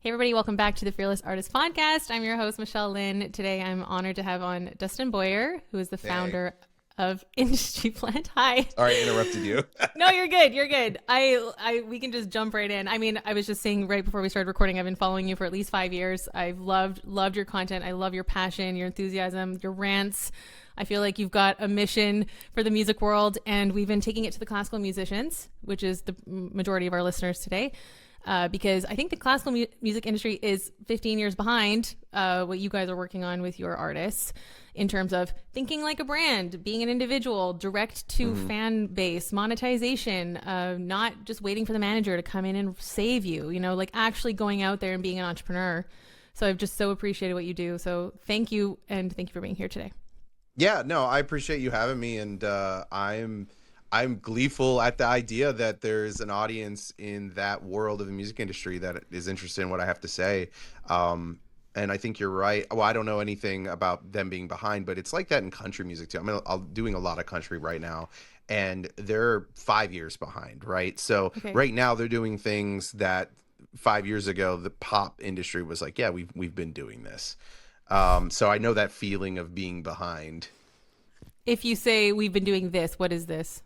Hey everybody, welcome back to the Fearless Artist Podcast. I'm your host, Michelle Lynn. Today I'm honored to have on Dustin Boyer, who is the founder of Industry Plant. Hi. Sorry, I interrupted you. No, you're good. You're good. We can just jump right in. I mean, I was just saying right before we started recording, I've been following you for at least 5 years. I've loved your content. I love your passion, your enthusiasm, your rants. I feel like you've got a mission for the music world, and we've been taking it to the classical musicians, which is the majority of our listeners today. Because I think the classical music industry is 15 years behind what you guys are working on with your artists in terms of thinking like a brand, being an individual, direct to fan base, monetization, not just waiting for the manager to come in and save you, like actually going out there and being an entrepreneur. So I've just so appreciated what you do. So thank you. And thank you for being here today. Yeah, no, I appreciate you having me. And I'm gleeful at the idea that there's an audience in that world of the music industry that is interested in what I have to say. And I think you're right. Well, I don't know anything about them being behind, but it's like that in country music too. I'm doing a lot of country right now, and they're 5 years behind, right? So right now they're doing things that 5 years ago the pop industry was like, yeah, we've been doing this. So I know that feeling of being behind. If you say we've been doing this, what is this?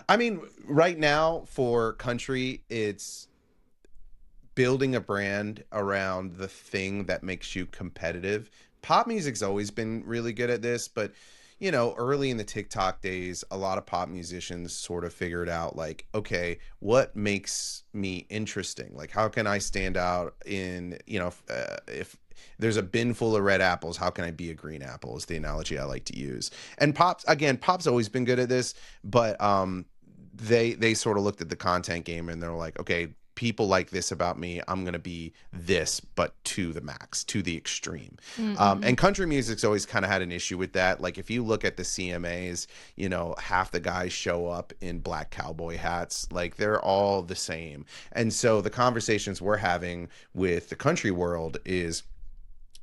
I mean, right now for country, it's building a brand around the thing that makes you competitive. Pop music's always been really good at this, but early in the TikTok days, a lot of pop musicians sort of figured out like, okay, what makes me interesting? Like, how can I stand out in, if there's a bin full of red apples, how can I be a green apple is the analogy I like to use. And pop's always been good at this, but they sort of looked at the content game and they're like, okay, people like this about me, I'm going to be this, but to the max, to the extreme. And country music's always kind of had an issue with that. Like if you look at the CMAs, half the guys show up in black cowboy hats, like they're all the same. And so the conversations we're having with the country world is,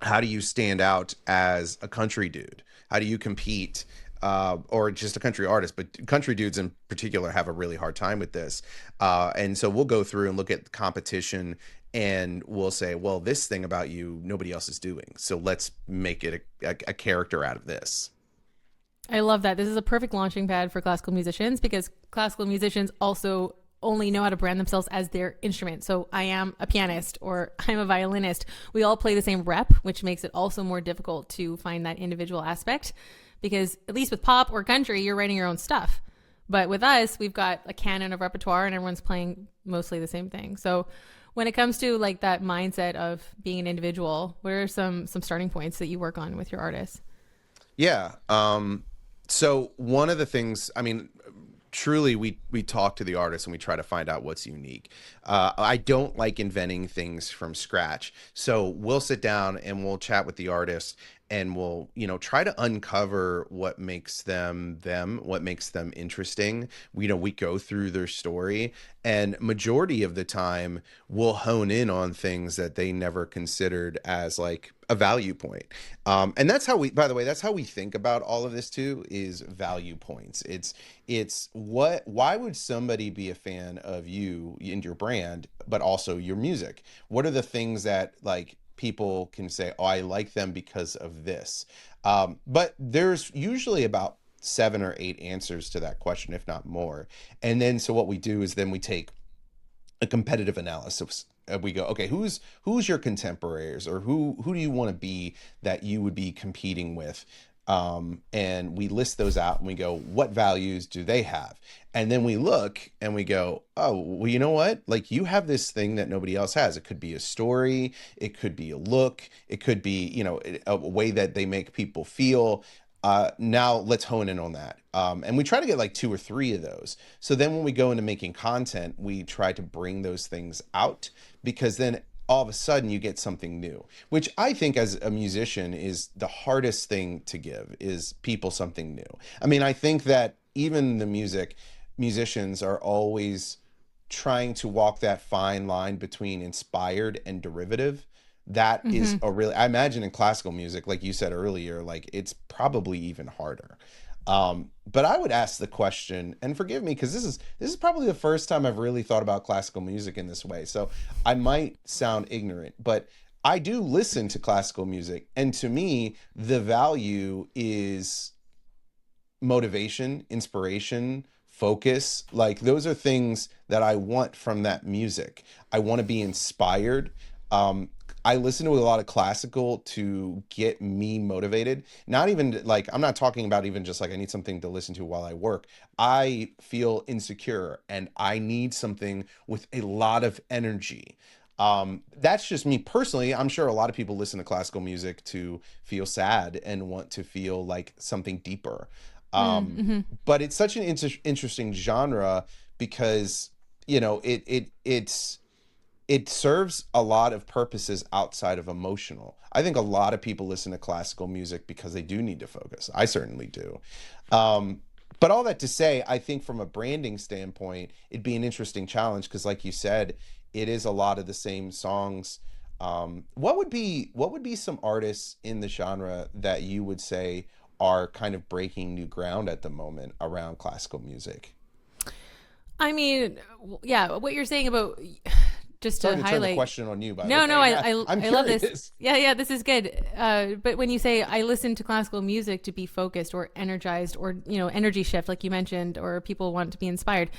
how do you stand out as a country dude? How do you compete? Or just a country artist, but country dudes in particular have a really hard time with this. And so we'll go through and look at the competition and we'll say, well, this thing about you, nobody else is doing. So let's make it a character out of this. I love that. This is a perfect launching pad for classical musicians because classical musicians also only know how to brand themselves as their instrument. So I am a pianist or I'm a violinist. We all play the same rep, which makes it also more difficult to find that individual aspect because at least with pop or country, you're writing your own stuff. But with us, we've got a canon of repertoire and everyone's playing mostly the same thing. So when it comes to like that mindset of being an individual, what are some starting points that you work on with your artists? Yeah. So one of the things, truly we talk to the artist and we try to find out what's unique. I don't like inventing things from scratch. So we'll sit down and we'll chat with the artist and we'll, try to uncover what makes them, what makes them interesting. We go through their story, and majority of the time we'll hone in on things that they never considered as like a value point. And that's how by the way, that's how we think about all of this too, is value points. Why would somebody be a fan of you and your brand, but also your music? What are the things that like people can say, oh, I like them because of this? But there's usually about 7 or 8 answers to that question, if not more. And then, so what we do is then we take a competitive analysis. We go, okay, who's your contemporaries, or who do you want to be that you would be competing with? And we list those out and we go, what values do they have? And then we look and we go, oh, well, you know what? Like, you have this thing that nobody else has. It could be a story. It could be a look. It could be, a way that they make people feel. Now let's hone in on that. And we try to get like 2 or 3 of those. So then when we go into making content, we try to bring those things out, because then all of a sudden you get something new, which I think as a musician is the hardest thing to give, is people something new. I think that even the musicians are always trying to walk that fine line between inspired and derivative. That is I imagine in classical music, like you said earlier, like it's probably even harder. But I would ask the question, and forgive me, because this is probably the first time I've really thought about classical music in this way. So I might sound ignorant, but I do listen to classical music, and to me, the value is motivation, inspiration, focus. Like those are things that I want from that music. I want to be inspired. Um, I listen to a lot of classical to get me motivated. Not even like I'm not talking about even just like I need something to listen to while I work. I feel insecure and I need something with a lot of energy. That's just me personally. I'm sure a lot of people listen to classical music to feel sad and want to feel like something deeper. Um, Mm-hmm. but it's such an interesting genre because it serves a lot of purposes outside of emotional. I think a lot of people listen to classical music because they do need to focus. I certainly do. Um, but all that to say, I think from a branding standpoint, it'd be an interesting challenge because, like you said, it is a lot of the same songs. What would be some artists in the genre that you would say are kind of breaking new ground at the moment around classical music? I mean, yeah, what you're saying about just to Sorry to turn the highlight. question on you, by the No, no, way. I'm I love this. curious. Yeah, yeah, this is good. But when you say I listen to classical music to be focused or energized or energy shift, like you mentioned, or people want to be inspired,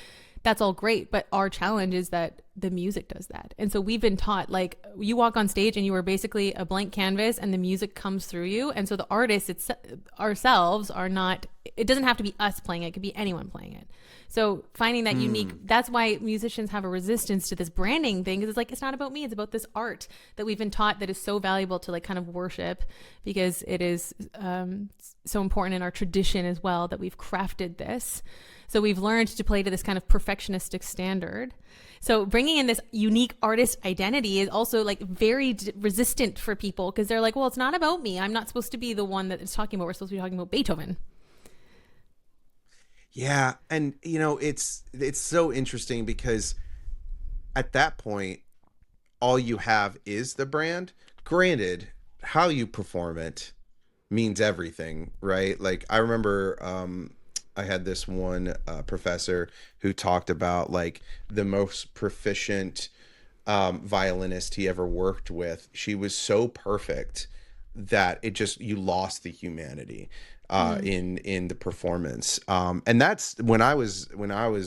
that's all great. But our challenge is that the music does that, and so we've been taught like you walk on stage and you are basically a blank canvas, and the music comes through you, and so the artists ourselves are not. It doesn't have to be us playing it; it could be anyone playing it. So finding that unique, Hmm. that's why musicians have a resistance to this branding thing because it's like, it's not about me. It's about this art that we've been taught that is so valuable to like kind of worship because it is so important in our tradition as well that we've crafted this. So we've learned to play to this kind of perfectionistic standard. So bringing in this unique artist identity is also like very resistant for people because they're like, well, it's not about me. I'm not supposed to be the one that it's talking about. We're supposed to be talking about Beethoven. Yeah, and it's so interesting because at that point all you have is the brand. Granted, how you perform it means everything, right? Like I remember I had this one professor who talked about like the most proficient violinist he ever worked with. She was so perfect that it just you lost the humanity Mm. in the performance. And that's when I was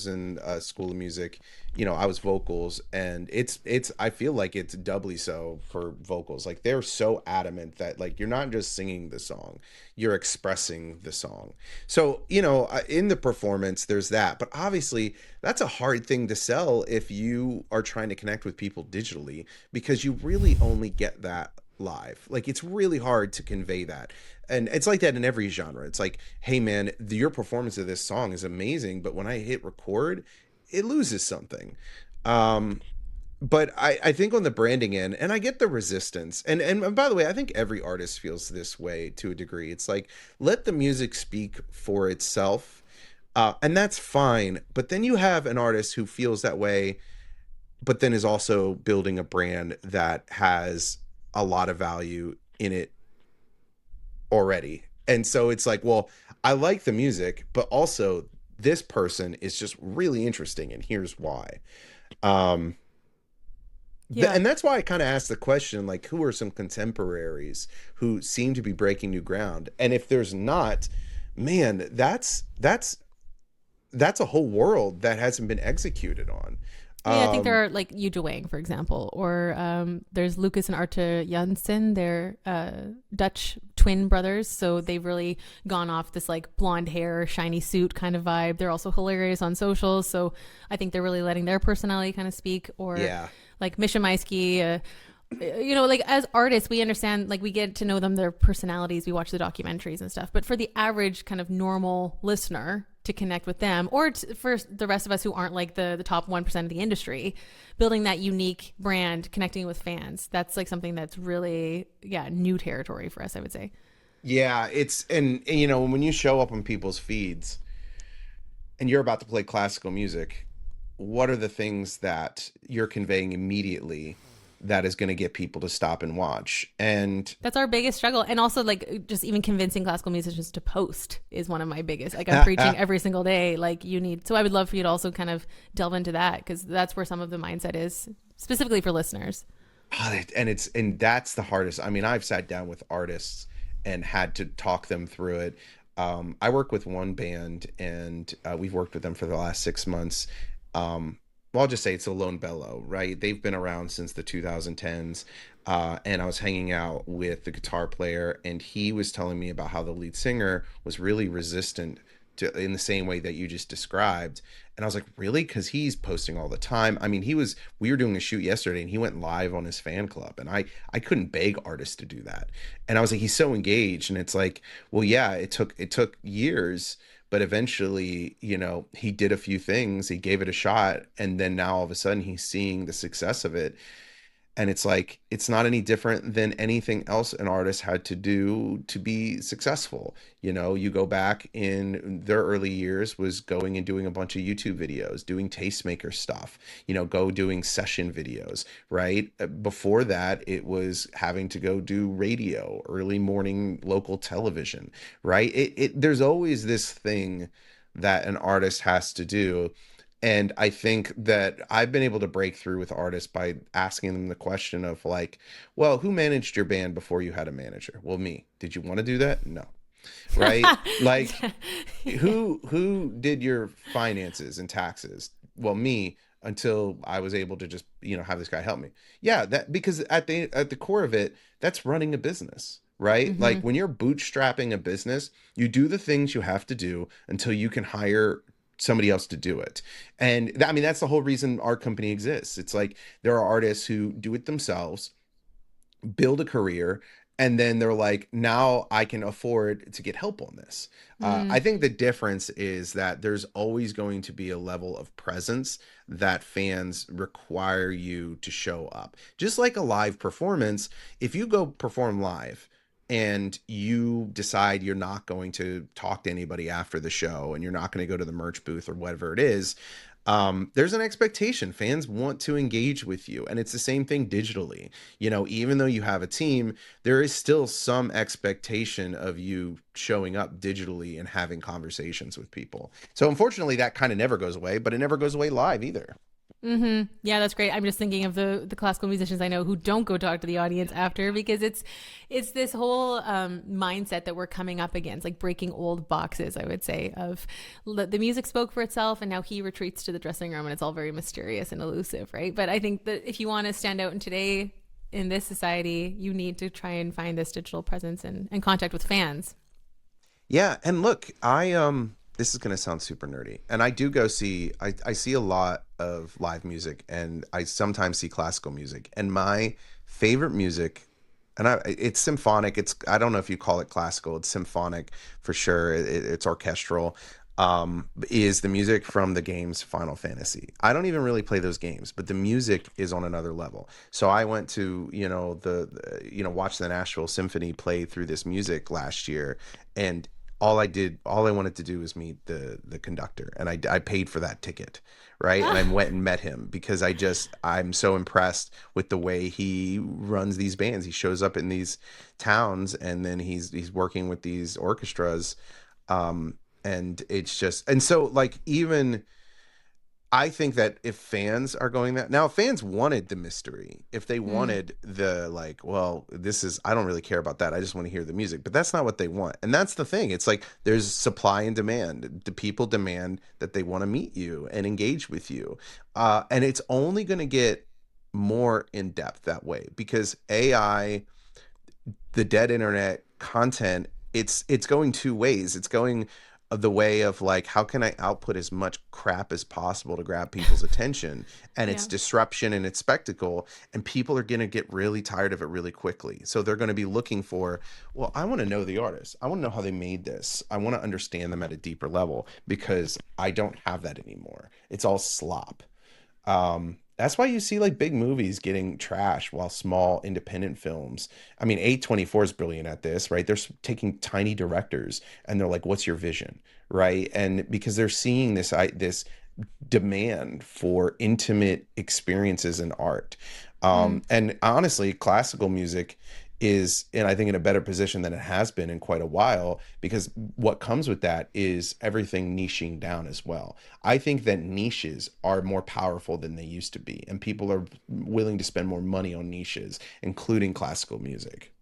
in school of music. I was vocals, and it's I feel like it's doubly so for vocals. Like they're so adamant that like you're not just singing the song, you're expressing the song. So in the performance, there's that. But obviously, that's a hard thing to sell if you are trying to connect with people digitally because you really only get that live. Like it's really hard to convey that. And it's like that in every genre. It's like, hey man, your performance of this song is amazing, but when I hit record, it loses something. Um, but I think on the branding end, and I get the resistance. And by the way, I think every artist feels this way to a degree. It's like let the music speak for itself. And that's fine. But then you have an artist who feels that way, but then is also building a brand that has a lot of value in it already. And so it's like, well, I like the music, but also this person is just really interesting, and here's why. Um, Yeah. and that's why I kind of asked the question, like, who are some contemporaries who seem to be breaking new ground? And if there's not, man, that's a whole world that hasn't been executed on. Yeah, I think Um, there are like Yu Wang, for example, or there's Lucas and Arte Janssen. They're Dutch twin brothers, so they've really gone off this like blonde hair, shiny suit kind of vibe. They're also hilarious on socials, so I think they're really letting their personality kind of speak. Or yeah, like Misha Maisky, like as artists, we understand, like we get to know them, their personalities, we watch the documentaries and stuff. But for the average kind of normal listener to connect with them, or for the rest of us who aren't like the top 1% of the industry, building that unique brand, connecting with fans, that's like something that's really, yeah, new territory for us, I would say. yeah, it's and when you show up on people's feeds and you're about to play classical music, what are the things that you're conveying immediately that is going to get people to stop and watch. And That's our biggest struggle. And also, like, just even convincing classical musicians to post is one of my biggest. Like, I'm preaching every single day. Like, you need. So I would love for you to also kind of delve into that, because that's where some of the mindset is, specifically for listeners. and that's the hardest. I mean, I've sat down with artists and had to talk them through it. I work with one band, and we've worked with them for the last 6 months. Well, I'll just say it's a Lone Bellow, right? They've been around since the 2010s. And I was hanging out with the guitar player, and he was telling me about how the lead singer was really resistant to, in the same way that you just described. And I was like, really? Because he's posting all the time. I mean, we were doing a shoot yesterday, and he went live on his fan club, and I couldn't beg artists to do that. And I was like, he's so engaged. And it's like, well, yeah, it took years, but eventually, he did a few things, he gave it a shot, and then now all of a sudden he's seeing the success of it. And it's like, it's not any different than anything else an artist had to do to be successful. You go back in their early years was going and doing a bunch of YouTube videos, doing tastemaker stuff, go doing session videos, right? Before that, it was having to go do radio, early morning local television, right? There's always this thing that an artist has to do. And I think that I've been able to break through with artists by asking them the question of, like, well, who managed your band before you had a manager? Well, me. Did you want to do that? No. Right? Like, who did your finances and taxes? Well, me, until I was able to just, have this guy help me. Yeah, that, because at the core of it, that's running a business. Right? Mm-hmm. Like, when you're bootstrapping a business, you do the things you have to do until you can hire somebody else to do it. And I mean, that's the whole reason our company exists. It's like, there are artists who do it themselves, build a career, and then they're like, now I can afford to get help on this. I think the difference is that there's always going to be a level of presence that fans require you to show up. Just like a live performance, if you go perform live and you decide you're not going to talk to anybody after the show, and you're not going to go to the merch booth or whatever it is, there's an expectation. Fans want to engage with you. And it's the same thing digitally. Even though you have a team, there is still some expectation of you showing up digitally and having conversations with people. So unfortunately, that kind of never goes away, but it never goes away live either. Mm-hmm. Yeah, that's great. I'm just thinking of the classical musicians I know who don't go talk to the audience after, because it's this whole mindset that we're coming up against, like breaking old boxes, I would say, of the music spoke for itself, and now he retreats to the dressing room, and it's all very mysterious and elusive, right? But I think that if you want to stand out in this society, you need to try and find this digital presence and contact with fans. Yeah, and look, this is going to sound super nerdy, and I do go see, I see a lot of live music, and I sometimes see classical music, and my favorite music, and it's symphonic. I don't know if you call it classical. It's symphonic for sure. It's orchestral. Is the music from the games Final Fantasy. I don't even really play those games, but the music is on another level. So I went to, watch the Nashville Symphony play through this music last year, and all I wanted to do was meet the conductor, and I paid for that ticket, right? And I went and met him because I'm so impressed with the way he runs these bands. He shows up in these towns, and then he's working with these orchestras, and it's just, and so, like, even I think that if fans are going that now, if fans wanted the mystery, if they wanted the, like, well, I don't really care about that, I just want to hear the music, but that's not what they want. And that's the thing. It's like, there's supply and demand. The people demand that they want to meet you and engage with you. And it's only going to get more in depth that way, because AI, the dead internet content, it's going two ways. It's going the way of, like, how can I output as much crap as possible to grab people's attention, and it's Yeah. disruption and it's spectacle, and people are going to get really tired of it really quickly. So they're going to be looking for, well, I want to know the artist, I want to know how they made this, I want to understand them at a deeper level, because I don't have that anymore. It's all slop. That's why you see, like, big movies getting trashed, while small independent films, I mean, A24 is brilliant at this, right? They're taking tiny directors, and they're like, what's your vision, right? And because they're seeing this demand for intimate experiences in art. Mm. And honestly, classical music is, and I think in a better position than it has been in quite a while, because what comes with that is everything niching down as well. I think that niches are more powerful than they used to be, and people are willing to spend more money on niches, including classical music.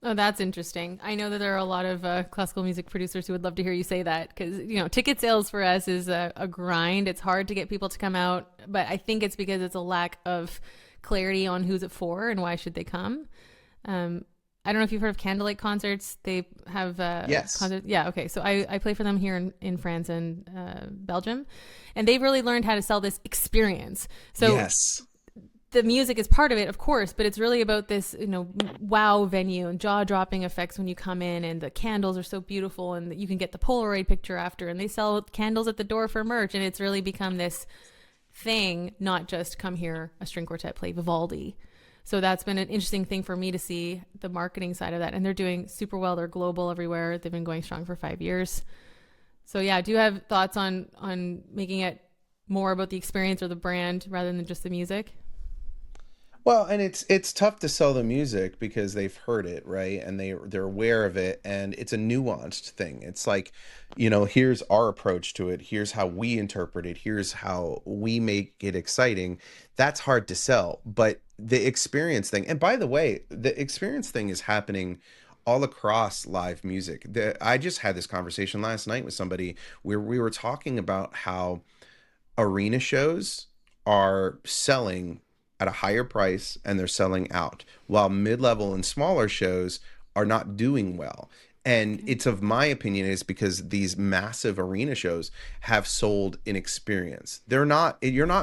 Oh, that's interesting. I know that there are a lot of classical music producers who would love to hear you say that because, ticket sales for us is a grind. It's hard to get people to come out, but I think it's because it's a lack of clarity on who's it for and why should they come. Um, I don't know if you've heard of candlelight concerts. They have Yes. concerts. Yeah, okay. So I play for them here in France and Belgium, and they've really learned how to sell this experience. So Yes. the music is part of it, of course, but it's really about this, wow venue and jaw dropping effects when you come in, and the candles are so beautiful, and you can get the Polaroid picture after, and they sell candles at the door for merch, and it's really become this thing, not just come here, a string quartet, play Vivaldi. So that's been an interesting thing for me to see the marketing side of that, and they're doing super well. They're global everywhere. They've been going strong for 5 years. So yeah, do you have thoughts on making it more about the experience or the brand rather than just the music? Well, and it's tough to sell the music because they've heard it, right? And they're aware of it, and it's a nuanced thing. It's like, here's our approach to it, here's how we interpret it, here's how we make it exciting. That's hard to sell. But the experience thing, and by the way, the experience thing is happening all across live music. I just had this conversation last night with somebody where we were talking about how arena shows are selling at a higher price and they're selling out, while mid-level and smaller shows are not doing well. And Okay. it's, of my opinion, is because these massive arena shows have sold an experience. You're not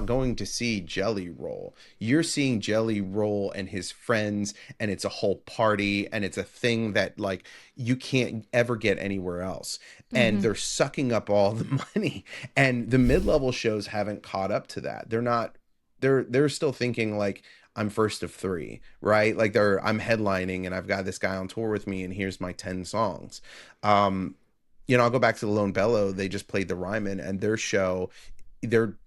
going to see Jelly Roll. You're seeing Jelly Roll and his friends, and it's a whole party, and it's a thing that like you can't ever get anywhere else. And Mm-hmm. they're sucking up all the money. And the mid-level shows haven't caught up to that. They're not they're still thinking like I'm first of three, right? Like I'm headlining and I've got this guy on tour with me and here's my 10 songs. Um, I'll go back to the Lone Bellow. They just played the Ryman, and their show,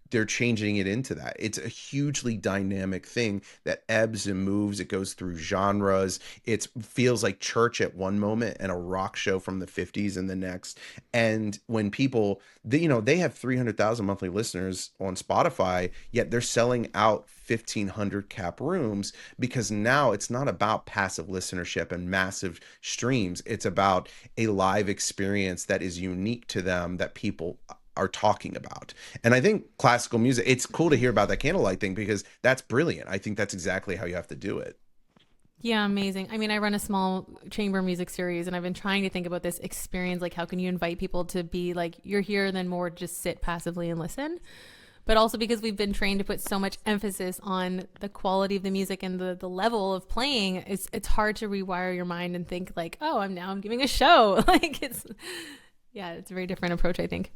they're changing it into that. It's a hugely dynamic thing that ebbs and moves. It goes through genres. It feels like church at one moment and a rock show from the 50s in the next. And when people, they have 300,000 monthly listeners on Spotify, yet they're selling out 1,500 cap rooms, because now it's not about passive listenership and massive streams. It's about a live experience that is unique to them, that people are talking about. And I think classical music, it's cool to hear about that candlelight thing because that's brilliant. I think that's exactly how you have to do it. Yeah, amazing. I mean, I run a small chamber music series, and I've been trying to think about this experience. Like, how can you invite people to be like, you're here, then more just sit passively and listen? But also because we've been trained to put so much emphasis on the quality of the music and the level of playing, it's hard to rewire your mind and think like, oh, I'm giving a show. Like yeah, it's a very different approach, I think.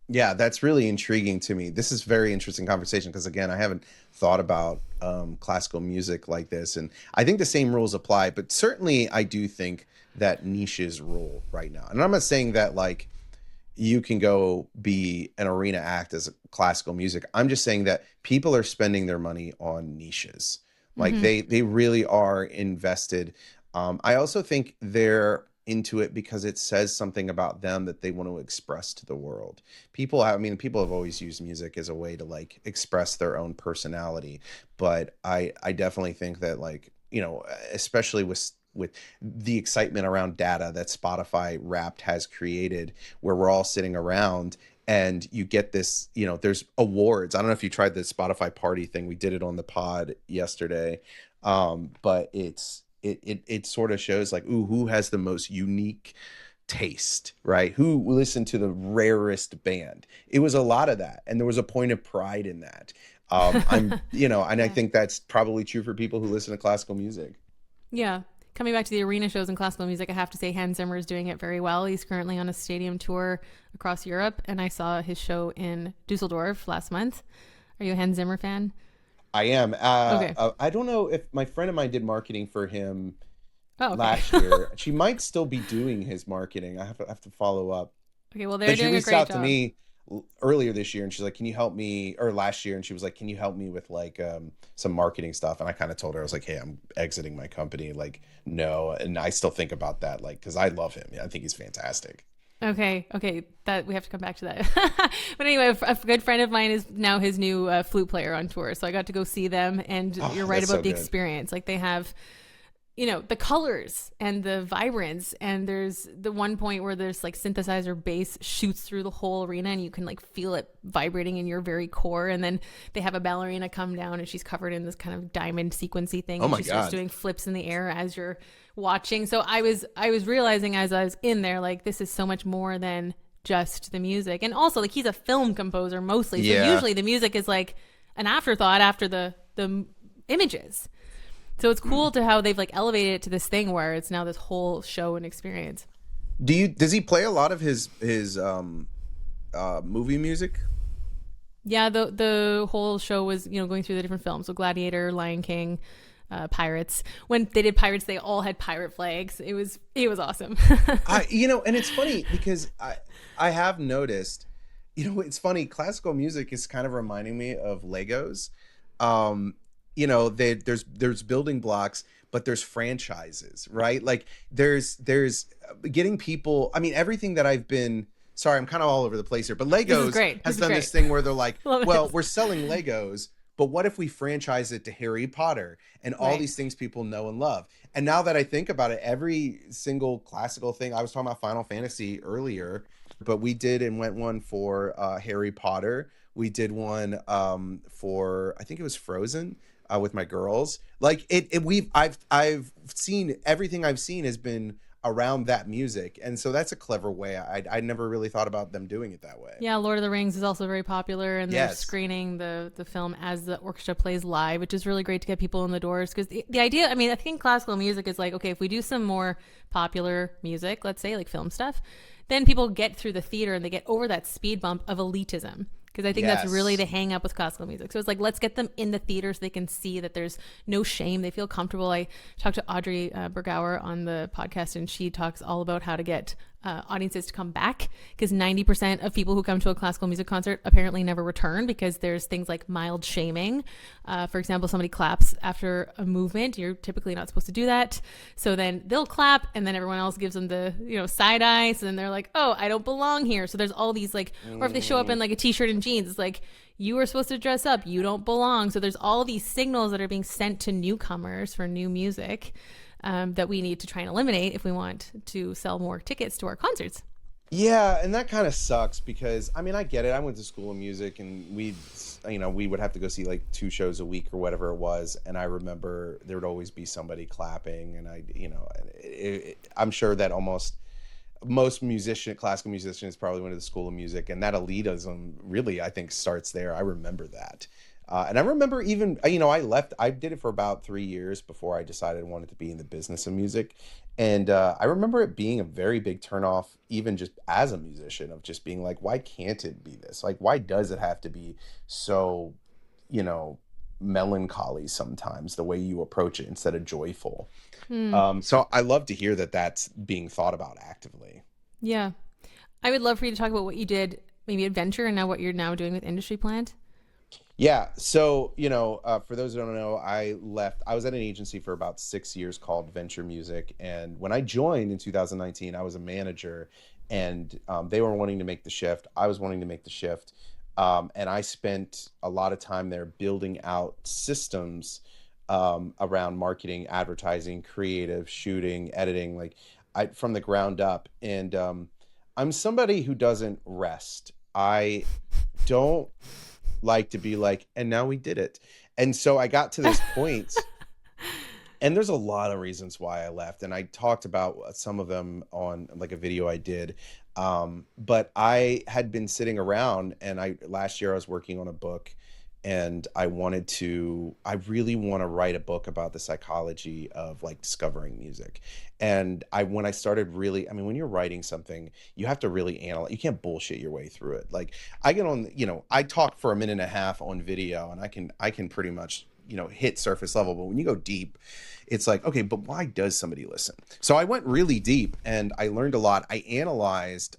Yeah, that's really intriguing to me. This is very interesting conversation because, again, I haven't thought about classical music like this, and I think the same rules apply. But certainly, I do think that niches rule right now. And I'm not saying that like you can go be an arena act as classical music. I'm just saying that people are spending their money on niches. Like Mm-hmm. they really are invested. I also think they're into it because it says something about them that they want to express to the world. People have always used music as a way to like express their own personality, but I definitely think that like, especially with the excitement around data that Spotify Wrapped has created, where we're all sitting around and you get this, there's awards. I don't know if you tried the Spotify party thing. We did it on the pod yesterday. But it sort of shows like, ooh, who has the most unique taste, right? Who listened to the rarest band? It was a lot of that. And there was a point of pride in that. And I Yeah. think that's probably true for people who listen to classical music. Yeah. Coming back to the arena shows and classical music, I have to say Hans Zimmer is doing it very well. He's currently on a stadium tour across Europe, and I saw his show in Dusseldorf last month. Are you a Hans Zimmer fan? I am. Okay. I don't know if my friend of mine did marketing for him Oh, okay. last year. She might still be doing his marketing. I have to follow up. Okay, well, they're But she doing a reached great out to job. me. earlier this year, and she's like, can you help me, or last year, and she was like, can you help me with like some marketing stuff? And I kind of told her, I was like, hey, I'm exiting my company, like, no. And I still think about that, like, because I love him. I think he's fantastic. Okay, that we have to come back to that. But anyway, a good friend of mine is now his new flute player on tour, so I got to go see them. And Oh, you're right that's about so the good. experience. Like they have, the colors and the vibrance, and there's the one point where there's like synthesizer bass shoots through the whole arena, and you can like feel it vibrating in your very core. And then they have a ballerina come down, and she's covered in this kind of diamond sequency thing, Oh and my she starts God. doing flips in the air as you're watching. So I was realizing as I was in there, like, this is so much more than just the music. And also, like, he's a film composer mostly, so Yeah. usually the music is like an afterthought after the images. So it's cool to how they've like elevated it to this thing where it's now this whole show and experience. Does he play a lot of his movie music? Yeah, the whole show was going through the different films. So Gladiator, Lion King, Pirates. When they did Pirates, they all had pirate flags. It was awesome. And it's funny because I have noticed, it's funny, classical music is kind of reminding me of Legos. Um, there's building blocks, but there's franchises, right? Like there's getting people, I mean, everything that I've been, sorry, I'm kind of all over the place here, but This is Legos great. This has is done great. this thing where they're like, Love well, it. we're selling Legos, but what if we franchise it to Harry Potter and all Right. these things people know and love? And now that I think about it, every single classical thing, I was talking about Final Fantasy earlier, but we did and went one for Harry Potter. We did one for, I think it was Frozen, with my girls. Like I've seen everything I've seen has been around that music, and so that's a clever way. I never really thought about them doing it that way. Yeah, Lord of the Rings is also very popular, and they're Yes. screening the film as the orchestra plays live, which is really great to get people in the doors. Because the idea, I mean, I think classical music is like, okay, if we do some more popular music, let's say like film stuff, then people get through the theater and they get over that speed bump of elitism. Because I think that's really Yes. the hang up with classical music. So it's like, let's get them in the theater so they can see that there's no shame. They feel comfortable. I talked to Audrey Bergauer on the podcast, and she talks all about how to get audiences to come back, because 90% of people who come to a classical music concert apparently never return because there's things like mild shaming. For example, somebody claps after a movement. You're typically not supposed to do that. So then they'll clap, and then everyone else gives them the side eye. So then they're like, oh, I don't belong here. So there's all these like, or if they show up in like a t-shirt and jeans, it's like, you were supposed to dress up, you don't belong. So there's all these signals that are being sent to newcomers for new music, that we need to try and eliminate if we want to sell more tickets to our concerts. Yeah, and that kind of sucks because I mean I get it. I went to school of music, and we would have to go see like two shows a week or whatever it was, and I remember there would always be somebody clapping, and I'm sure that almost most classical musicians probably went to the school of music, and that elitism really, I think, starts there. I remember that. And I remember even, I did it for about 3 years before I decided I wanted to be in the business of music. And I remember it being a very big turnoff, even just as a musician, of just being like, why can't it be this? Like, why does it have to be so, you know, melancholy sometimes, the way you approach it instead of joyful? So I love to hear that that's being thought about actively. Yeah. I would love for you to talk about what you did, maybe at Venture, and now what you're now doing with Industry Plant. Yeah. So, for those who don't know, I was at an agency for about 6 years called Venture Music. And when I joined in 2019, I was a manager, and they were wanting to make the shift. I was wanting to make the shift. And I spent a lot of time there building out systems around marketing, advertising, creative, shooting, editing, like from the ground up. And I'm somebody who doesn't rest. I don't like to be like, and now we did it. And so I got to this point, and there's a lot of reasons why I left, and I talked about some of them on like a video I did. But I had been sitting around, and last year I was working on a book, and I really want to write a book about the psychology of like discovering music. And when I started really, I mean, when you're writing something, you have to really analyze. You can't bullshit your way through it. Like I get on, I talk for a minute and a half on video, and I can pretty much hit surface level. But when you go deep, it's like, okay, but why does somebody listen? So I went really deep and I learned a lot. I analyzed,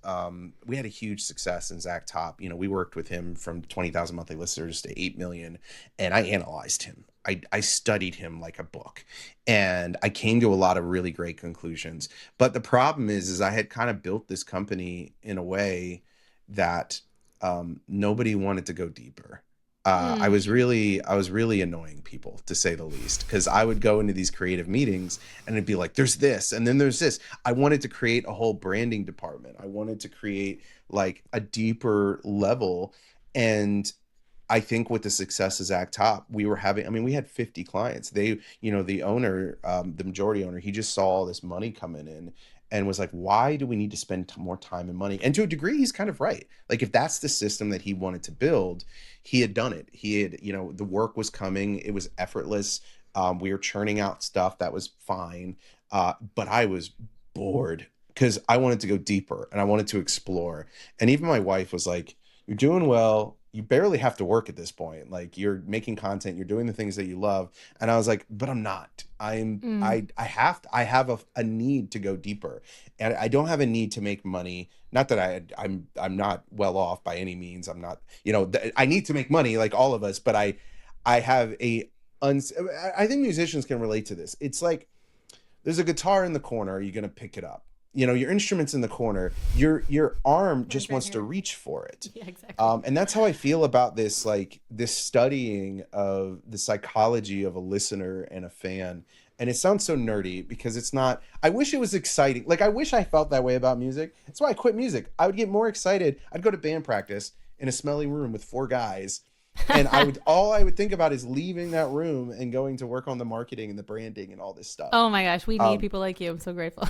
we had a huge success in Zach Top. We worked with him from 20,000 monthly listeners to 8 million, and I analyzed him. I studied him like a book, and I came to a lot of really great conclusions. But the problem is I had kind of built this company in a way that nobody wanted to go deeper. I was really annoying people, to say the least, because I would go into these creative meetings and it'd be like, there's this, and then there's this. I wanted to create a whole branding department. I wanted to create like a deeper level. And I think with the success of Zach Top, we had 50 clients. They, the owner, the majority owner, he just saw all this money coming in and was like, why do we need to spend more time and money? And to a degree, he's kind of right. Like, if that's the system that he wanted to build, he had done it. He had, the work was coming. It was effortless. We were churning out stuff that was fine. But I was bored because I wanted to go deeper and I wanted to explore. And even my wife was like, you're doing well. You barely have to work at this point. Like, you're making content, you're doing the things that you love. And I was like, but I'm not. I have a need to go deeper, and I don't have a need to make money. Not that I'm not well off by any means. I'm not, I need to make money like all of us, but I have I think musicians can relate to this. It's like, there's a guitar in the corner. Are you going to pick it up? Your instrument's in the corner. Your arm just wants to reach for it. Yeah, exactly. And that's how I feel about this, like this studying of the psychology of a listener and a fan. And it sounds so nerdy because it's not. I wish it was exciting. Like, I wish I felt that way about music. That's why I quit music. I would get more excited. I'd go to band practice in a smelly room with 4 guys. And all I would think about is leaving that room and going to work on the marketing and the branding and all this stuff. Oh my gosh, we need people like you. I'm so grateful.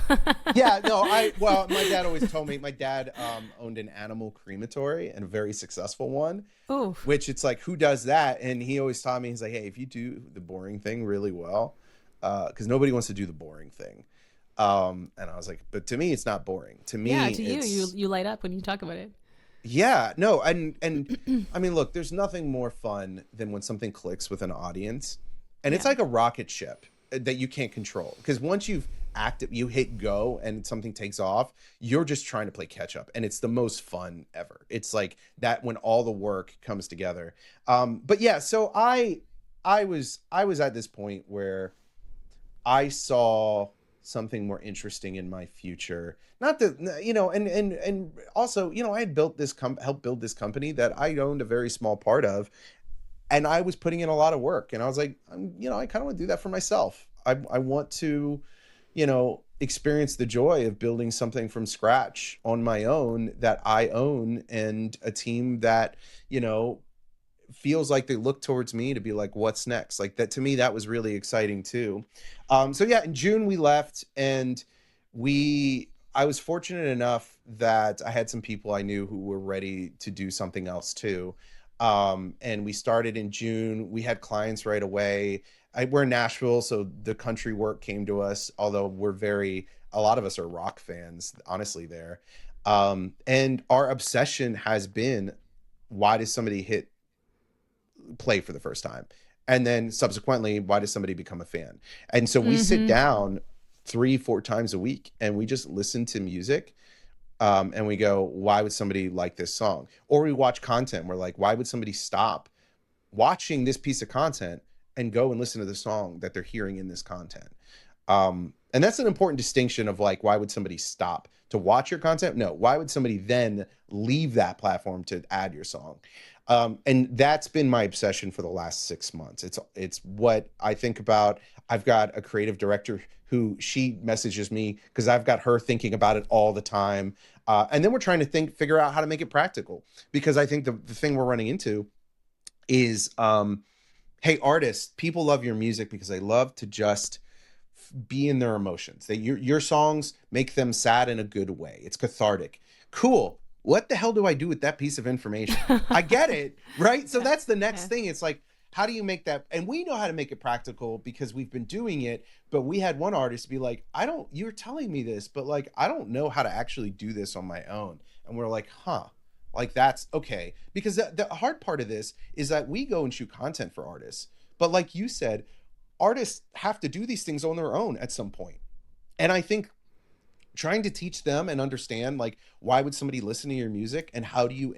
Yeah, no, my dad always told me, my dad owned an animal crematory, and a very successful one. Ooh. Which, it's like, who does that? And he always taught me, he's like, hey, if you do the boring thing really well, because nobody wants to do the boring thing. And I was like, but to me, it's not boring. To me, yeah, to you light up when you talk about it. Yeah, no, and I mean, look, there's nothing more fun than when something clicks with an audience, and it's like a rocket ship that you can't control, because once you hit go and something takes off, you're just trying to play catch up, and it's the most fun ever. It's like that when all the work comes together. But yeah, so I was at this point where I saw something more interesting in my future. Not that, and also, I had built helped build this company that I owned a very small part of, and I was putting in a lot of work, and I was like, I kind of want to do that for myself. I want to, experience the joy of building something from scratch on my own that I own, and a team that, feels like they look towards me to be like, what's next? Like, that, to me, that was really exciting too. So yeah, in June we left, and I was fortunate enough that I had some people I knew who were ready to do something else too. And we started in June. We had clients right away. We're in Nashville, so the country work came to us, although a lot of us are rock fans, honestly, there. And our obsession has been, why does somebody hit play for the first time? And then subsequently, why does somebody become a fan? And so we sit down 3-4 times a week and we just listen to music. And we go, why would somebody like this song? Or we watch content. We're like, why would somebody stop watching this piece of content and go and listen to the song that they're hearing in this content? And that's an important distinction of, like, why would somebody stop to watch your content? No, why would somebody then leave that platform to add your song? And that's been my obsession for the last 6 months. It's what I think about. I've got a creative director who, she messages me because I've got her thinking about it all the time. And then we're trying to figure out how to make it practical, because I think the thing we're running into is, hey, artists, people love your music because they love to just be in their emotions. Your songs make them sad in a good way. It's cathartic. Cool. What the hell do I do with that piece of information? I get it, right? So that's the next thing. It's like, how do you make that? And we know how to make it practical because we've been doing it. But we had one artist be like, you're telling me this, but like, I don't know how to actually do this on my own. And we're like, like, that's okay. Because the hard part of this is that we go and shoot content for artists, But like you said, artists have to do these things on their own at some point. And I think trying to teach them and understand, like, why would somebody listen to your music and how do you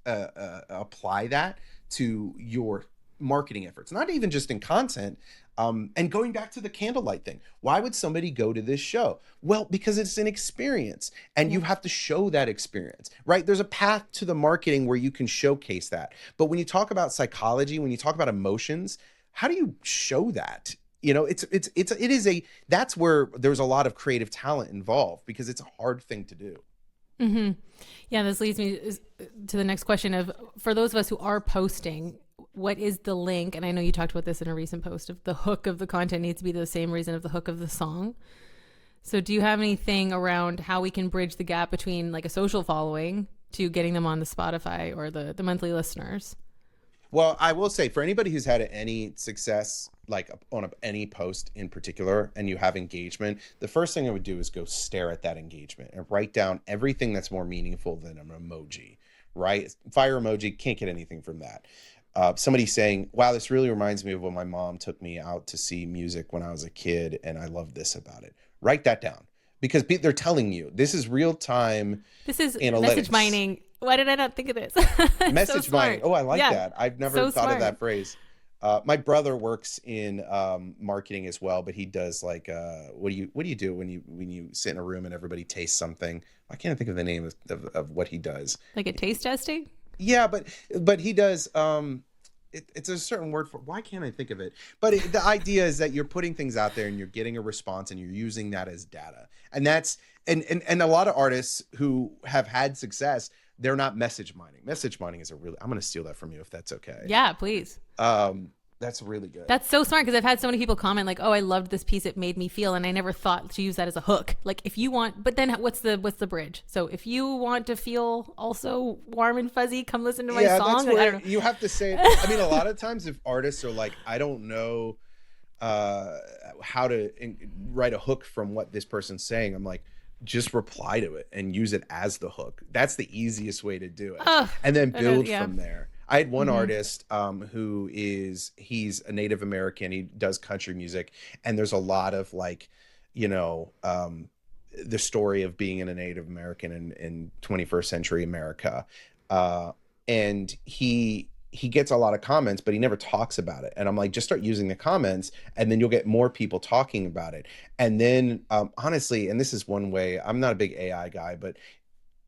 apply that to your marketing efforts, not even just in content. And going back to the candlelight thing, why would somebody go to this show? Well, because it's an experience and you have to show that experience, right? There's a path to the marketing where you can showcase that. But when you talk about psychology, when you talk about emotions, how do you show that? You know, that's where there's a lot of creative talent involved, because it's a hard thing to do. Mm-hmm. Yeah, this leads me to the next question of, for those of us who are posting, what is the link? And I know you talked about this in a recent post, of the hook of the content needs to be the same reason of the hook of the song. So do you have anything around how we can bridge the gap between like a social following to getting them on the Spotify or the monthly listeners? Well, I will say, for anybody who's had any success, like on any post in particular, and you have engagement, the first thing I would do is go stare at that engagement and write down everything that's more meaningful than an emoji, right? Fire emoji, can't get anything from that. Somebody saying, wow, this really reminds me of when my mom took me out to see music when I was a kid, and I love this about it. Write that down, because they're telling you this is real time. This is analytics. Message mining. Why did I not think of this? Message so mining. Oh, I like yeah. that. I've never So thought smart. of that phrase. My brother works in marketing as well, but he does like what do you do when you sit in a room and everybody tastes something? I can't think of the name of what he does. Like a taste testing? Yeah, but he does. It's a certain word for. Why can't I think of it? But the idea is that you're putting things out there and you're getting a response and you're using that as data. And that's and a lot of artists who have had success, they're not message mining. Message mining is a really. I'm going to steal that from you if that's okay. Yeah, please. That's really good. That's so smart, because I've had so many people comment like, "Oh, I loved this piece. It made me feel," and I never thought to use that as a hook. Like, if you want, but then what's the bridge? So if you want to feel also warm and fuzzy, come listen to my song. That's where I don't know. you have to say it. I mean, a lot of times if artists are like, I don't know how to write a hook from what this person's saying, I'm like, just reply to it and use it as the hook. That's the easiest way to do it. And then build from there. I had one artist he's a Native American. He does country music. And there's a lot of like, the story of being a Native American in 21st century America. And he gets a lot of comments, but he never talks about it. And I'm like, just start using the comments and then you'll get more people talking about it. And then honestly, and this is one way, I'm not a big AI guy, but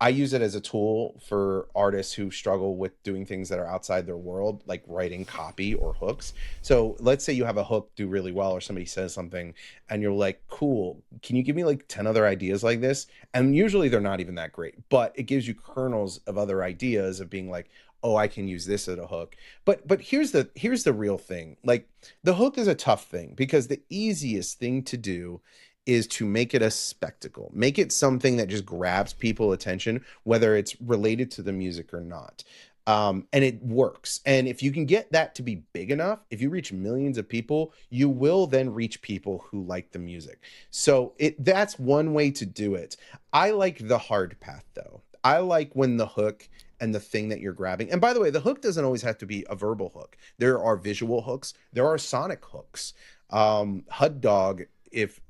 I use it as a tool for artists who struggle with doing things that are outside their world, like writing copy or hooks. So let's say you have a hook do really well, or somebody says something and you're like, cool, can you give me like 10 other ideas like this? And usually they're not even that great, but it gives you kernels of other ideas of being like, oh, I can use this as a hook. But here's the real thing. Like, the hook is a tough thing, because the easiest thing to do is to make it a spectacle, make it something that just grabs people's attention, whether it's related to the music or not. And it works. And if you can get that to be big enough, if you reach millions of people, you will then reach people who like the music. So that's one way to do it. I like the hard path though. I like when the hook and the thing that you're grabbing. And by the way, the hook doesn't always have to be a verbal hook. There are visual hooks. There are sonic hooks. Hud Dog, if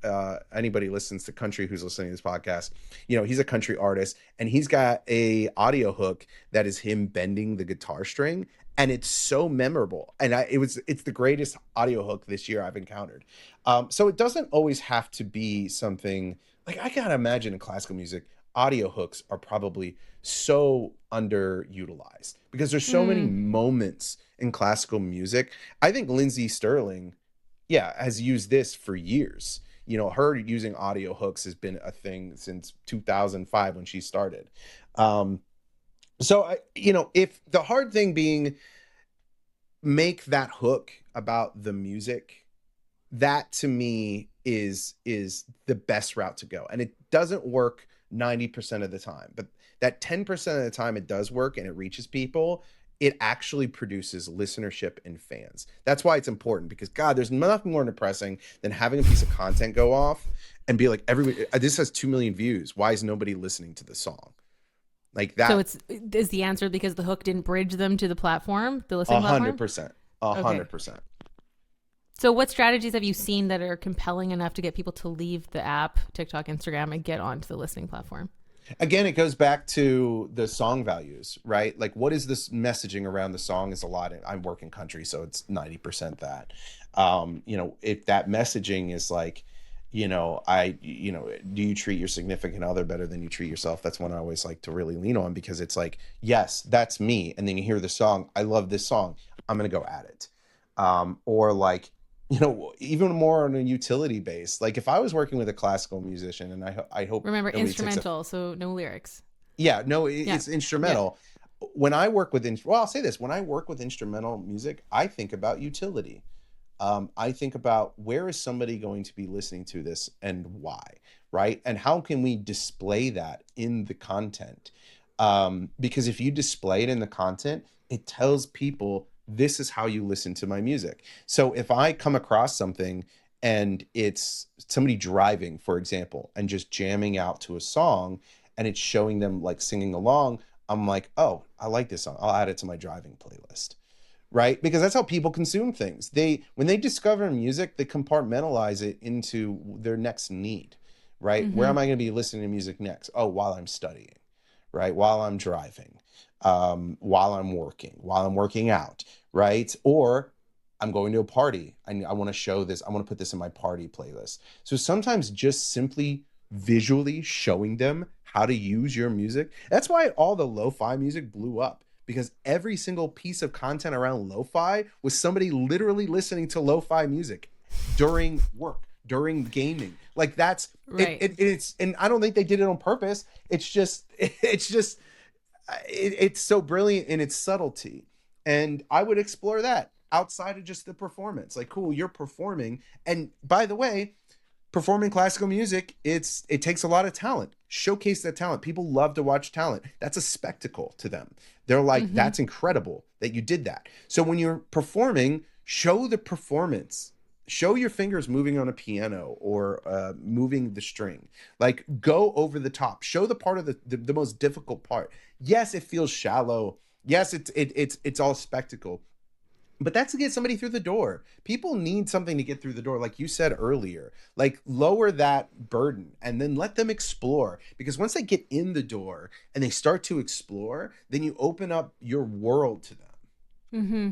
anybody listens to country who's listening to this podcast, he's a country artist and he's got a audio hook that is him bending the guitar string, and it's so memorable. And it's the greatest audio hook this year I've encountered. So it doesn't always have to be something like, I gotta imagine in classical music, audio hooks are probably so underutilized because there's so many moments in classical music. I think Lindsey Sterling, has used this for years. Her using audio hooks has been a thing since 2005 when she started. So if the hard thing being, make that hook about the music, that to me is the best route to go. And it doesn't work 90% of the time, but that 10% of the time it does work and it reaches people, it actually produces listenership and fans. That's why it's important, because God, there's nothing more depressing than having a piece of content go off and be like, everybody, this has 2 million views. Why is nobody listening to the song? Like that. So is the answer because the hook didn't bridge them to the platform, the listening platform? 100%. 100%. So what strategies have you seen that are compelling enough to get people to leave the app, TikTok, Instagram, and get onto the listening platform? Again, it goes back to the song values, right? Like, what is this messaging around the song? Is a lot. I work in country, so it's 90% that. If that messaging is like, do you treat your significant other better than you treat yourself? That's one I always like to really lean on, because it's like, yes, that's me. And then you hear the song, I love this song, I'm gonna go at it. Or like, even more on a utility base. Like if I was working with a classical musician, and I hope Remember, nobody takes a, instrumental, so no lyrics. yeah, no, Yeah. it's Yeah. instrumental. When I work with, well, I'll say this: when I work with instrumental music, I think about utility. I think about, where is somebody going to be listening to this and why, right? And how can we display that in the content? Because if you display it in the content, it tells people, this is how you listen to my music. So if I come across something and it's somebody driving, for example, and just jamming out to a song, and it's showing them like singing along, I'm like, oh, I like this song, I'll add it to my driving playlist, right? Because that's how people consume things. When they discover music, they compartmentalize it into their next need, right? Where Mm-hmm. am I going to be listening to music next? Oh, while I'm studying, right? While I'm driving, while I'm working out, right? Or I'm going to a party. I want to show this. I want to put this in my party playlist. So sometimes just simply visually showing them how to use your music. That's why all the lo-fi music blew up, because every single piece of content around lo-fi was somebody literally listening to lo-fi music during work, during gaming. Like that's it, Right. it's, and I don't think they did it on purpose. It's so brilliant in its subtlety. And I would explore that outside of just the performance. Like, cool, you're performing. And by the way, performing classical music, it takes a lot of talent. Showcase that talent. People love to watch talent. That's a spectacle to them. They're like, Mm-hmm. that's incredible that you did that. So when you're performing, show the performance. Show your fingers moving on a piano, or moving the string. Like, go over the top. Show the part of the most difficult part. Yes, it feels shallow. Yes, it's all spectacle, but that's to get somebody through the door. People need something to get through the door, like you said earlier. Like, lower that burden and then let them explore, because once they get in the door and they start to explore, then you open up your world to them. Mm-hmm.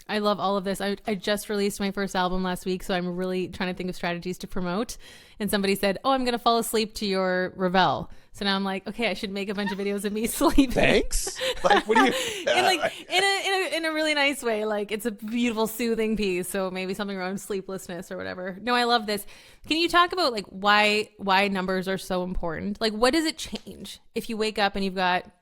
I love all of this. I just released my first album last week, so I'm really trying to think of strategies to promote. And somebody said, "Oh, I'm going to fall asleep to your Ravel." So now I'm like, okay, I should make a bunch of videos of me sleeping. Thanks. Like, what do you in like in a really nice way. Like, it's a beautiful, soothing piece. So maybe something around sleeplessness or whatever. No, I love this. Can you talk about like why numbers are so important? Like, what does it change if you wake up and you've got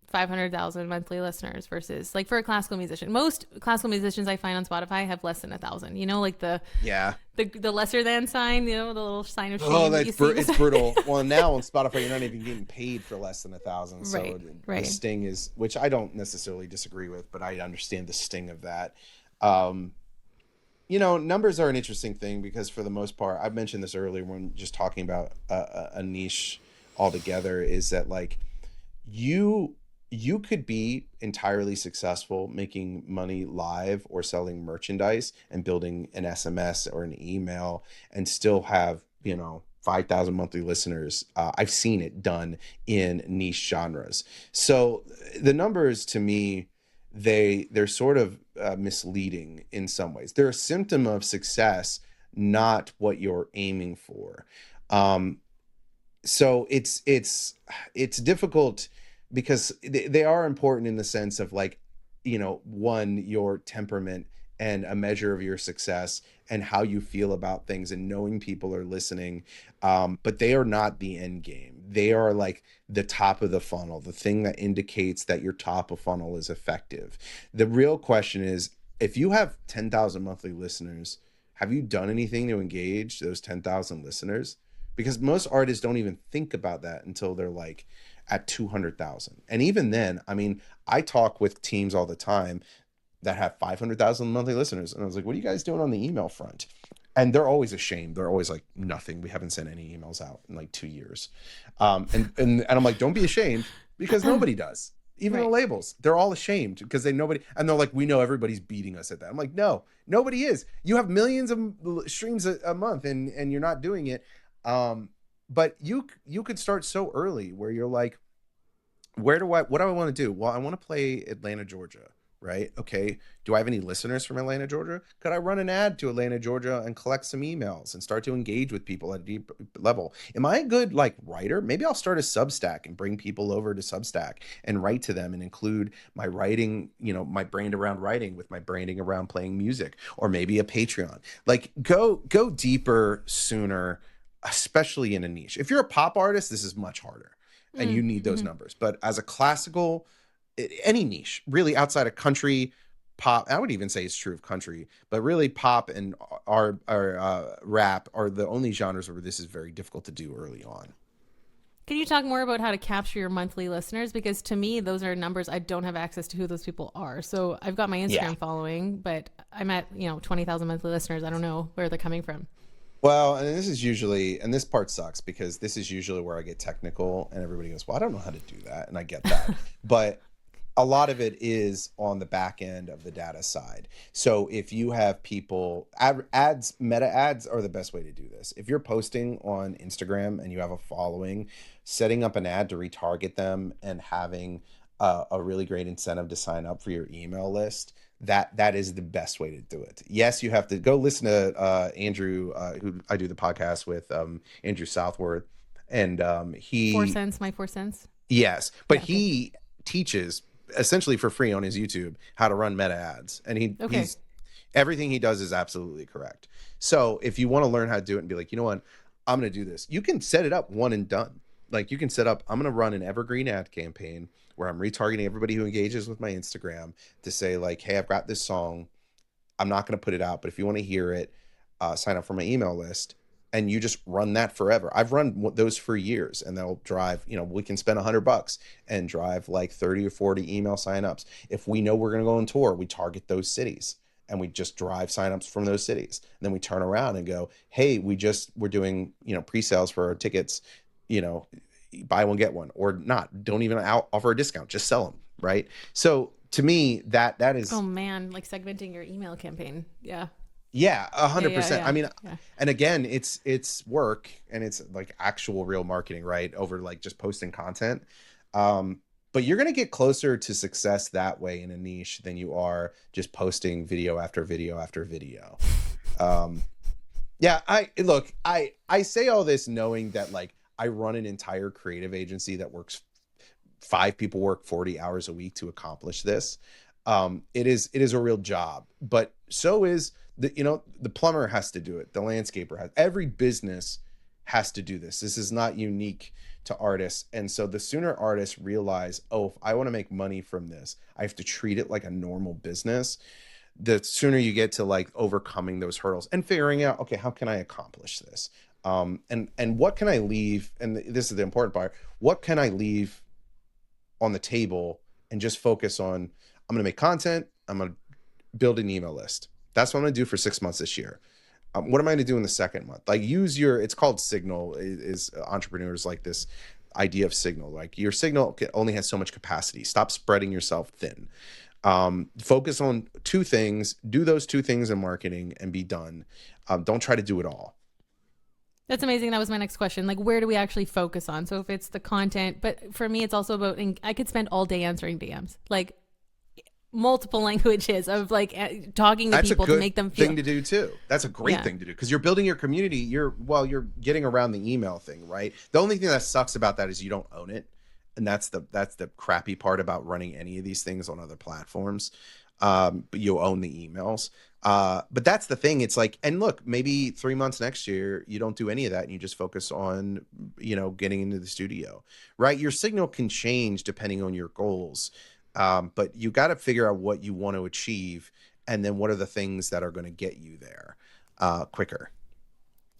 500,000 monthly listeners versus, like, for a classical musician? Most classical musicians I find on Spotify have less than 1,000. You know, like Yeah. the lesser than sign. You know, the little sign of shame Oh, that you that's see. it's brutal. Well, now on Spotify, you're not even getting paid for less than 1,000. So Right, the right. sting is, which I don't necessarily disagree with, but I understand the sting of that. Um, Numbers are an interesting thing, because for the most part, I've mentioned this earlier when just talking about a niche altogether, is that like, you you could be entirely successful making money live or selling merchandise and building an SMS or an email, and still have 5,000 monthly listeners. I've seen it done in niche genres. So the numbers, to me, they're sort of misleading in some ways. They're a symptom of success, not what you're aiming for. Um, so it's difficult, because they are important in the sense of like, one, your temperament and a measure of your success, and how you feel about things, and knowing people are listening. But they are not the end game. They are like the top of the funnel, the thing that indicates that your top of funnel is effective. The real question is, if you have 10,000 monthly listeners, have you done anything to engage those 10,000 listeners? Because most artists don't even think about that until they're like at 200,000. And even then, I mean, I talk with teams all the time that have 500,000 monthly listeners. And I was like, what are you guys doing on the email front? And they're always ashamed. They're always like, nothing. We haven't sent any emails out in like 2 years. And I'm like, don't be ashamed, because nobody does. Even the Right. labels, they're all ashamed because and they're like, we know everybody's beating us at that. I'm like, no, nobody is. You have millions of streams a month, and you're not doing it. But you could start so early where you're like, what do I want to do? Well, I want to play Atlanta, Georgia, right? Okay. Do I have any listeners from Atlanta, Georgia? Could I run an ad to Atlanta, Georgia and collect some emails and start to engage with people at a deep level? Am I a good like writer? Maybe I'll start a Substack and bring people over to Substack and write to them and include my writing, my brand around writing with my branding around playing music, or maybe a Patreon. Like go deeper sooner, especially in a niche. If you're a pop artist, this is much harder and you need those numbers. But as a classical, any niche, really outside of country, pop, I would even say it's true of country, but really pop and our rap are the only genres where this is very difficult to do early on. Can you talk more about how to capture your monthly listeners? Because to me, those are numbers I don't have access to who those people are. So I've got my Instagram following, but I'm at 20,000 monthly listeners. I don't know where they're coming from. Well, and this part sucks because this is usually where I get technical and everybody goes, well, I don't know how to do that. And I get that. But a lot of it is on the back end of the data side. So if you have people, ads, meta ads are the best way to do this. If you're posting on Instagram and you have a following, setting up an ad to retarget them and having a really great incentive to sign up for your email list, that is the best way to do it. Yes, you have to go listen to Andrew, who I do the podcast with, Andrew Southworth, and he 4 cents, my 4 cents. yes, but he teaches essentially for free on his YouTube how to run meta ads, and he's everything he does is absolutely correct. So if you want to learn how to do it and be like, you know what, I'm going to do this, you can set it up one and done. Like you can set up, I'm going to run an evergreen ad campaign where I'm retargeting everybody who engages with my Instagram to say like, hey, I've got this song. I'm not going to put it out, but if you want to hear it, sign up for my email list. And you just run that forever. I've run those for years, and they'll drive, we can spend $100 and drive like 30 or 40 email signups. If we know we're going to go on tour, we target those cities and we just drive signups from those cities. And then we turn around and go, hey, we're doing, pre-sales for our tickets, buy one, get one, or not. Don't even offer a discount, just sell them. Right. So to me, that is, oh man, like segmenting your email campaign. Yeah. Yeah, 100%. I mean, yeah. And again, it's work and it's like actual real marketing, right? Over like just posting content. But you're going to get closer to success that way in a niche than you are just posting video after video after video. I say all this knowing that like I run an entire creative agency that works 5 people work 40 hours a week to accomplish this. It is a real job, but so is the plumber has to do it. The landscaper has, every business has to do this. This is not unique to artists. And so the sooner artists realize, oh, if I want to make money from this, I have to treat it like a normal business. The sooner you get to like overcoming those hurdles and figuring out, okay, how can I accomplish this? And what can I leave? And this is the important part. What can I leave on the table and just focus on, I'm going to make content. I'm going to build an email list. That's what I'm going to do for 6 months this year. What am I going to do in the second month? Like it's called signal is entrepreneurs like this idea of signal. Like your signal only has so much capacity. Stop spreading yourself thin. Focus on 2 things, do those 2 things in marketing and be done. Don't try to do it all. That's amazing. That was my next question. Like, where do we actually focus on? So if it's the content, but for me, it's also about, I could spend all day answering DMs. Like, multiple languages of like talking to people to make them feel. That's a good thing to do too. That's a great thing to do because you're building your community. You're getting around the email thing, right? The only thing that sucks about that is you don't own it, and that's the crappy part about running any of these things on other platforms. But you own the emails. But that's the thing. It's like, and look, maybe 3 months next year you don't do any of that and you just focus on getting into the studio, right? Your signal can change depending on your goals. But you got to figure out what you want to achieve and then what are the things that are going to get you there quicker.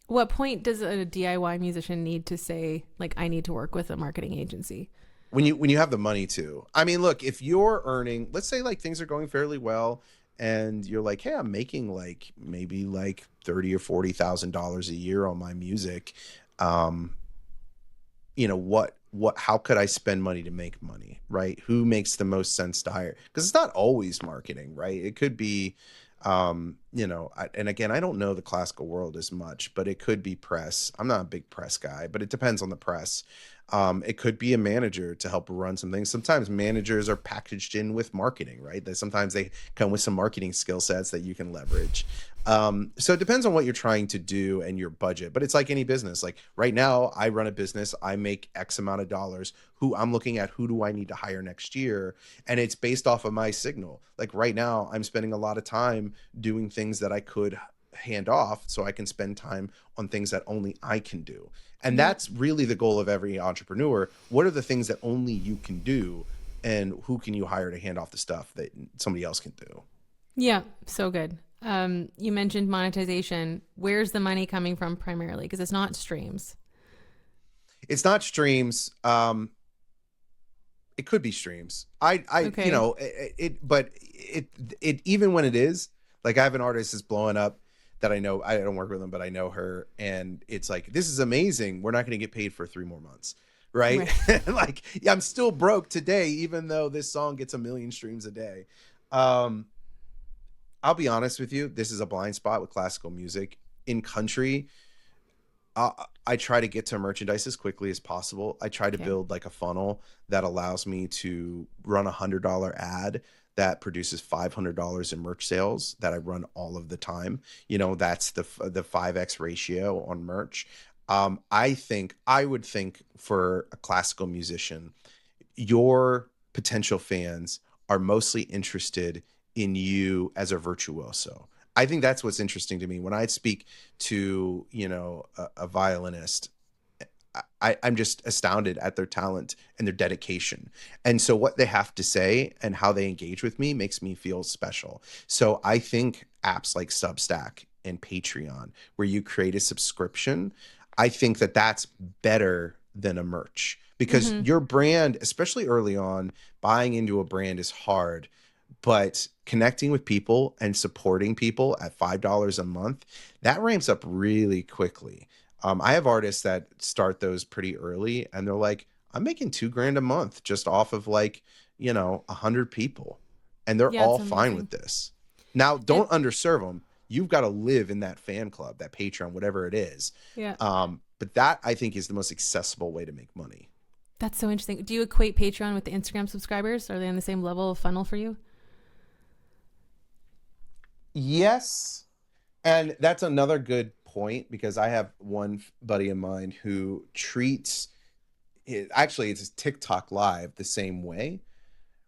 What point does a DIY musician need to say, like, I need to work with a marketing agency? When you have the money to. I mean, look, if you're earning, let's say like things are going fairly well and you're like, hey, I'm making like maybe like $30,000 or $40,000 a year on my music. how could I spend money to make money, right? Who makes the most sense to hire? Because it's not always marketing, right? It could be, and again, I don't know the classical world as much, but it could be press. I'm not a big press guy, but it depends on the press. It could be a manager to help run some things. Sometimes managers are packaged in with marketing, right? That sometimes they come with some marketing skill sets that you can leverage. So it depends on what you're trying to do and your budget, but it's like any business. Like right now, I run a business, I make X amount of dollars. Who I'm looking at, who do I need to hire next year? And it's based off of my signal. Like right now, I'm spending a lot of time doing things that I could hand off so I can spend time on things that only I can do. And Yeah. that's really the goal of every entrepreneur. What are the things that only you can do? And who can you hire to hand off the stuff that somebody else can do? Yeah. So good. You mentioned monetization. Where's the money coming from primarily? Because it's not streams. It's not streams. It could be streams. Okay. But even when it is, like I have an artist that's blowing up that I know. I don't work with them, but I know her, and it's like, this is amazing. We're not going to get paid for 3 more months, right? Right. Like, yeah, I'm still broke today, even though this song gets 1 million streams a day. Um, I'll be honest with you. This is a blind spot with classical music. In country, I try to get to merchandise as quickly as possible. I try to Okay. build like a funnel that allows me to run $100 ad that produces $500 in merch sales that I run all of the time. That's the 5x ratio on merch. I would think for a classical musician, your potential fans are mostly interested in you as a virtuoso. I think that's what's interesting to me when I speak to, a violinist. I'm just astounded at their talent and their dedication. And so what they have to say and how they engage with me makes me feel special. So I think apps like Substack and Patreon, where you create a subscription, I think that that's better than a merch because Mm-hmm. your brand, especially early on, buying into a brand is hard, but connecting with people and supporting people at $5 a month, that ramps up really quickly. I have artists that start those pretty early and they're like, I'm making 2 grand a month just off of like, 100 people. And they're Yeah, all it's fine amazing. with this. Now, And don't underserve them. You've got to live in that fan club, that Patreon, whatever it is. yeah, But that I think is the most accessible way to make money. that's so interesting. Do you equate Patreon with the Instagram subscribers? Are they on the same level of funnel for you? Yes. And that's another good point because I have one buddy of mine who treats actually it's TikTok live the same way.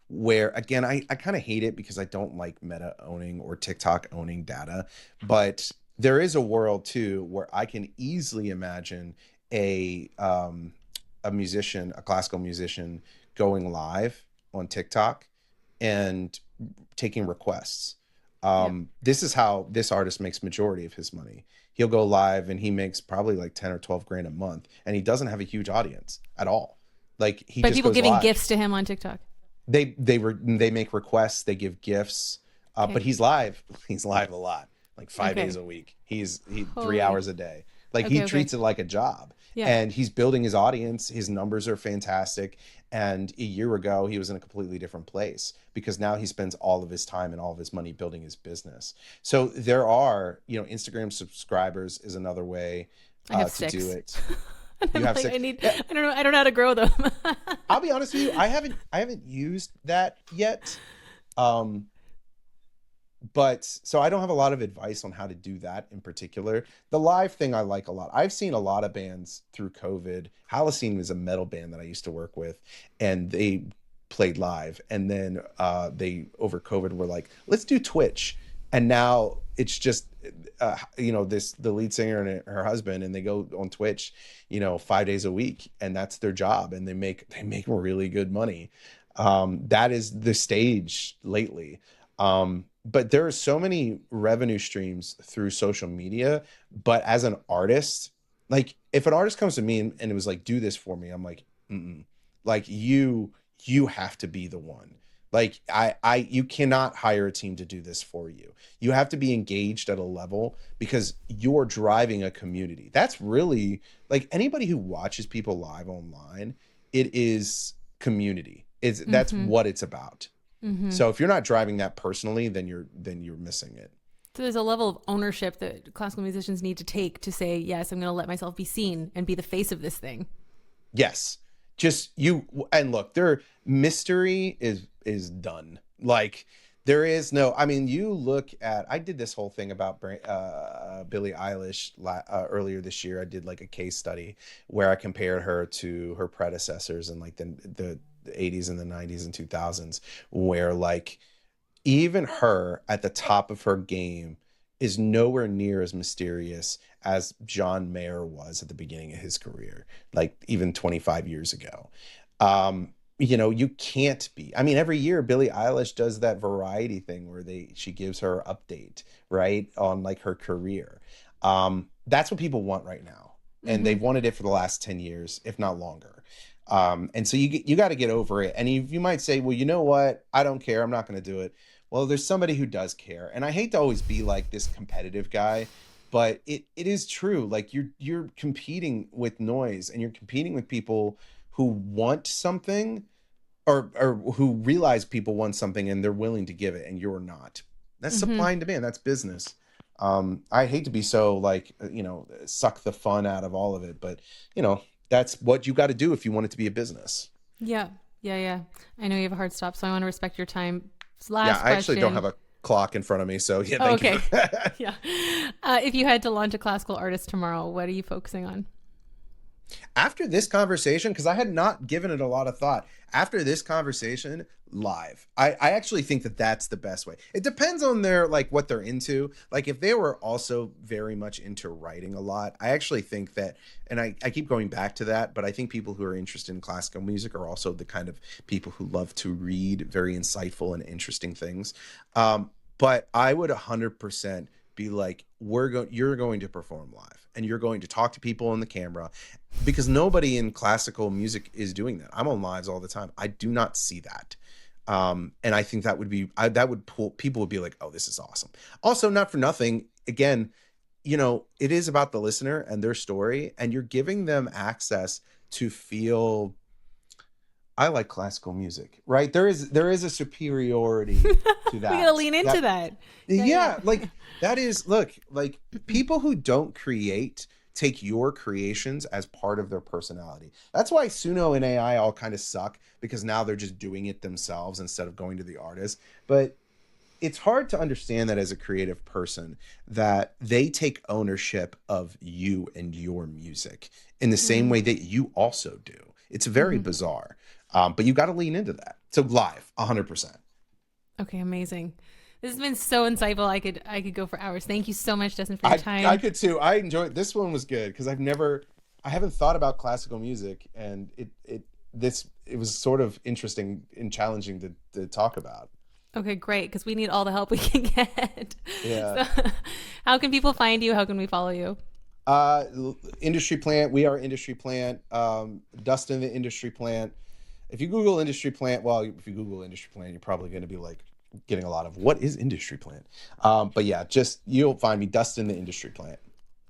Where again, I kind of hate it because I don't like Meta owning or TikTok owning data, but there is a world too where I can easily imagine a musician, a classical musician, going live on TikTok and taking requests. Yep. This is how this artist makes majority of his money. He'll go live and he makes probably like 10 or 12 grand a month, and he doesn't have a huge audience at all. Like he But just people goes giving live. gifts to him on TikTok. They make requests, they give gifts, but Okay. he's live. He's live a lot, like 5 days Okay. a week. He 3 Holy. hours a day. Like he Okay. Okay. treats it like a job, Yeah. and he's building his audience. His numbers are fantastic. And a year ago, he was in a completely different place because now he spends all of his time and all of his money building his business. So there are, Instagram subscribers is another way I have to do 6. it. And You I'm have like, six. I need. Yeah, I don't know. I don't know how to grow them. I'll be honest with you. I haven't used that yet. Um, but so I don't have a lot of advice on how to do that in particular. The live thing I like a lot. I've seen a lot of bands through COVID. Halocene was a metal band that I used to work with, and they played live. And then they over COVID were like, let's do Twitch. And now it's just the lead singer and her husband, and they go on Twitch, 5 days a week, and that's their job, and they make really good money. That is the stage lately. But there are so many revenue streams through social media. But as an artist, like if an artist comes to me and it was like, do this for me, I'm like, mm-mm. Like you have to be the one. Like you cannot hire a team to do this for you. You have to be engaged at a level because you're driving a community. That's really like anybody who watches people live online it is community. That's what it's about. So if you're not driving that personally, then you're missing it. So there's a level of ownership that classical musicians need to take to say, yes, I'm going to let myself be seen and be the face of this thing. Yes. Just and look, mystery is done. Like there is no, I mean, you look at, I did this whole thing about Billie Eilish earlier this year. I did like a case study where I compared her to her predecessors in like the 80s and the 90s and 2000s, where like even her at the top of her game is nowhere near as mysterious as John Mayer was at the beginning of his career, like even 25 years ago. You can't be. I mean, every year Billie Eilish does that variety thing where she gives her update, right, on like her career. That's what people want right now. And they've wanted it for the last 10 years, if not longer. And so you got to get over it. And you might say, well, you know what? I don't care. I'm not going to do it. Well, there's somebody who does care. And I hate to always be like this competitive guy, but it is true. Like you're competing with noise, and you're competing with people who want something or who realize people want something and they're willing to give it, and you're not. That's supply and demand. That's business. I hate to be so like, suck the fun out of all of it, but that's what you got to do if you want it to be a business. Yeah. I know you have a hard stop, so I want to respect your time. I actually don't have a clock in front of me, so yeah, thank you. Yeah. If you had to launch a classical artist tomorrow, what are you focusing on? After this conversation, because I had not given it a lot of thought, after this conversation, live. I actually think that that's the best way. It depends on what they're into. Like if they were also very much into writing a lot, I actually think that, and I keep going back to that, but I think people who are interested in classical music are also the kind of people who love to read very insightful and interesting things. But I would 100% be like, you're going to perform live, and you're going to talk to people on the camera, because nobody in classical music is doing that. I'm on lives all the time. I do not see that. And I think that would be, that would pull, people would be like, oh, this is awesome. Also, not for nothing, again, it is about the listener and their story, and you're giving them access to feel, I like classical music, right? There is a superiority to that. We gotta lean into that. Yeah, like that is, look, like people who don't create take your creations as part of their personality. That's why Suno and AI all kind of suck, because now they're just doing it themselves instead of going to the artist. But it's hard to understand that as a creative person, that they take ownership of you and your music in the same way that you also do. It's very bizarre. But you got to lean into that. So live, 100%. Okay, amazing. This has been so insightful. I could go for hours. Thank you so much, Dustin, for your time. I could too. I enjoyed this one. Was good because I haven't thought about classical music, and it was sort of interesting and challenging to talk about. Okay, great, because we need all the help we can get. Yeah. So, how can people find you? How can we follow you? Industry Plant. We are Industry Plant. Dustin the Industry Plant. If you Google Industry Plant, if you Google Industry Plant, you're probably going to be like getting a lot of what is Industry Plant. But yeah, you'll find me, Dustin the Industry Plant.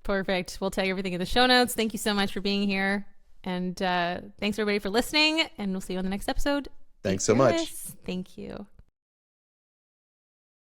Perfect. We'll tag everything in the show notes. Thank you so much for being here. And thanks everybody for listening. And we'll see you on the next episode. Thanks so much. Thank you.